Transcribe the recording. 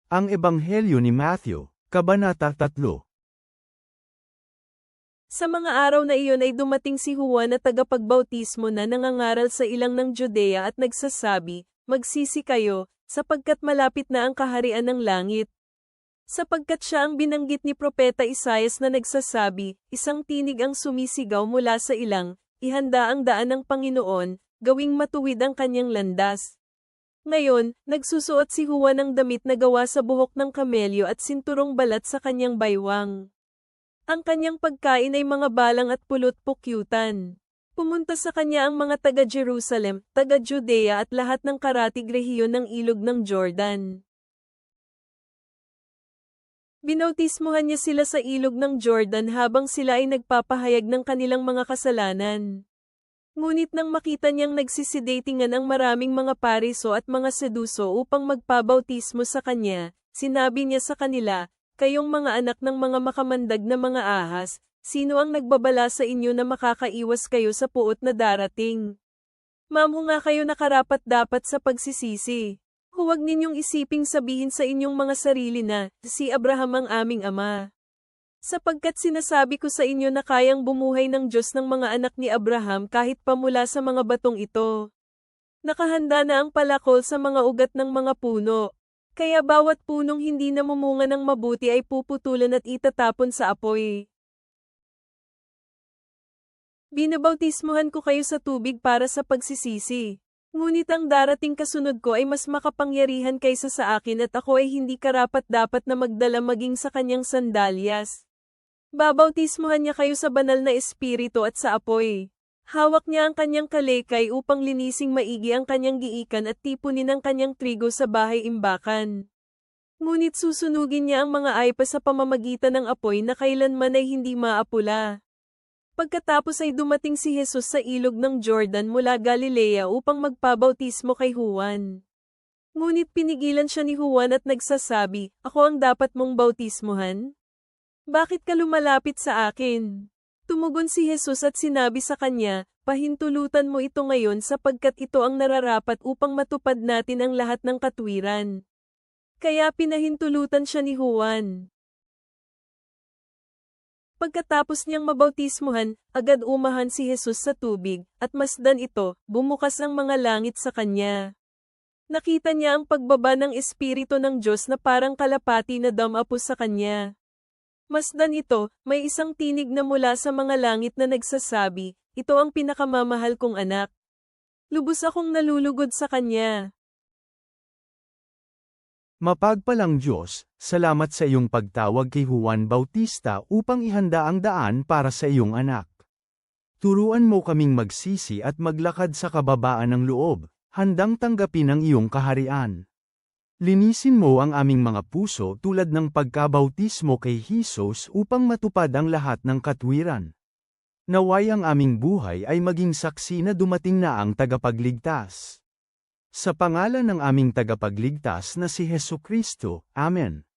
Ang Ebanghelyo ni Matthew, Kabanata 3. Sa mga araw na iyon ay dumating si Juan na tagapagbautismo na nangangaral sa ilang ng Judea at nagsasabi, "Magsisi kayo, sapagkat malapit na ang kaharian ng langit." Sapagkat siya ang binanggit ni Propeta Isaias na nagsasabi, "Isang tinig ang sumisigaw mula sa ilang, ihanda ang daan ng Panginoon, gawing matuwid ang kanyang landas." Ngayon, nagsusuot si Juan ng damit na gawa sa buhok ng kamelyo at sinturong balat sa kanyang baywang. Ang kanyang pagkain ay mga balang at pulot-pukyutan. Pumunta sa kanya ang mga taga-Jerusalem, taga-Judea at lahat ng karatig rehiyon ng ilog ng Jordan. Binautismuhan niya sila sa ilog ng Jordan habang sila ay nagpapahayag ng kanilang mga kasalanan. Ngunit nang makita niyang nagsisidatingan ang maraming mga Pariso at mga Seduso upang magpabautismo sa kanya, sinabi niya sa kanila, "Kayong mga anak ng mga makamandag na mga ahas, sino ang nagbabala sa inyo na makakaiwas kayo sa puot na darating? Mamhunga kayo na karapat-dapat sa pagsisisi. Huwag ninyong isiping sabihin sa inyong mga sarili na, si Abraham ang aming ama. Sapagkat sinasabi ko sa inyo na kayang bumuhay ng Diyos ng mga anak ni Abraham kahit pa mula sa mga batong ito. Nakahanda na ang palakol sa mga ugat ng mga puno. Kaya bawat punong hindi namumunga ng mabuti ay puputulan at itatapon sa apoy. Binabautismuhan ko kayo sa tubig para sa pagsisisi. Ngunit ang darating kasunod ko ay mas makapangyarihan kaysa sa akin at ako ay hindi karapat-dapat na magdala maging sa kanyang sandalyas. Babautismuhan niya kayo sa banal na espiritu at sa apoy. Hawak niya ang kanyang kalaykay upang linising maigi ang kanyang giikan at tipunin ang kanyang trigo sa bahay-imbakan. Ngunit susunugin niya ang mga aypa sa pamamagitan ng apoy na kailanman ay hindi maapula." Pagkatapos ay dumating si Jesus sa ilog ng Jordan mula Galilea upang magpabautismo kay Juan. Ngunit pinigilan siya ni Juan at nagsasabi, "Ako ang dapat mong bautismuhan? Bakit ka lumalapit sa akin?" Tumugon si Jesus at sinabi sa kanya, "Pahintulutan mo ito ngayon sapagkat ito ang nararapat upang matupad natin ang lahat ng katwiran." Kaya pinahintulutan siya ni Juan. Pagkatapos niyang mabautismuhan, agad umahan si Jesus sa tubig, at masdan ito, bumukas ang mga langit sa kanya. Nakita niya ang pagbaba ng Espiritu ng Diyos na parang kalapati na dumapo sa kanya. Masdan ito, may isang tinig na mula sa mga langit na nagsasabi, "Ito ang pinakamamahal kong anak. Lubos akong nalulugod sa kanya." Mapagpalang Diyos, salamat sa iyong pagtawag kay Juan Bautista upang ihanda ang daan para sa iyong anak. Turuan mo kaming magsisi at maglakad sa kababaan ng loob, handang tanggapin ang iyong kaharian. Linisin mo ang aming mga puso tulad ng pagkabautismo kay Jesus upang matupad ang lahat ng katwiran. Naway ang aming buhay ay maging saksi na dumating na ang tagapagligtas. Sa pangalan ng aming tagapagligtas na si Hesukristo, Amen.